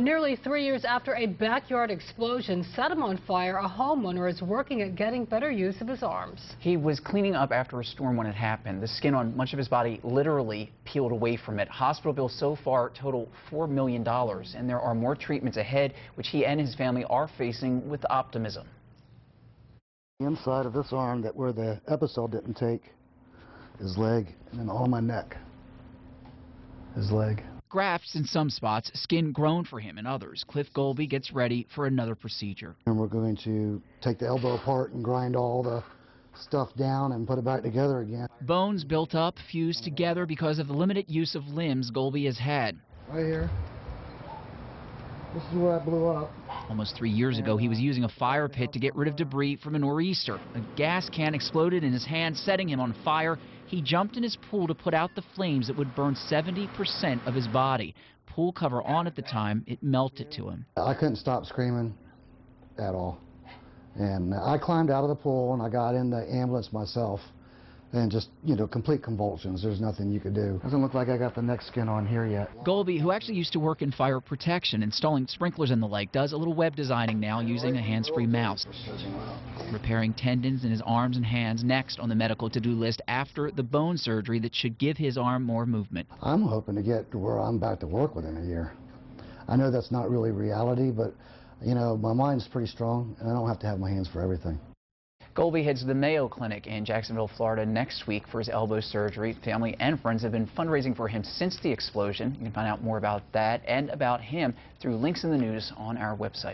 Nearly 3 years after a backyard explosion set him on fire, a homeowner is working at getting better use of his arms. He was cleaning up after a storm when it happened. The skin on much of his body literally peeled away from it. Hospital bills so far total $4 million, and there are more treatments ahead, which he and his family are facing with optimism. The inside of this arm, that where the episode didn't take, his leg, and then all my neck, his leg. Grafts in some spots, skin grown for him in others. Cliff Golby gets ready for another procedure. And we're going to take the elbow apart and grind all the stuff down and put it back together again. Bones built up, fused together because of the limited use of limbs Golby has had. Right here. This is where I blew up. Almost 3 years ago, he was using a fire pit to get rid of debris from a nor'easter. A gas can exploded in his hand, setting him on fire. He jumped in his pool to put out the flames that would burn 70% of his body. Pool cover on at the time, it melted to him. I couldn't stop screaming at all. And I climbed out of the pool and I got in the ambulance myself. And just, complete convulsions. There's nothing you could do. Doesn't look like I got the neck skin on here yet. Golby, who actually used to work in fire protection, installing sprinklers and the like, does a little web designing now using a hands-free mouse. Repairing tendons in his arms and hands next on the medical to-do list after the bone surgery that should give his arm more movement. I'm hoping to get to where I'm back to work within a year. I know that's not really reality, but, my mind's pretty strong, and I don't have to have my hands for everything. Golby heads to the Mayo Clinic in Jacksonville, Florida next week for his elbow surgery. Family and friends have been fundraising for him since the explosion. You can find out more about that and about him through links in the news on our website.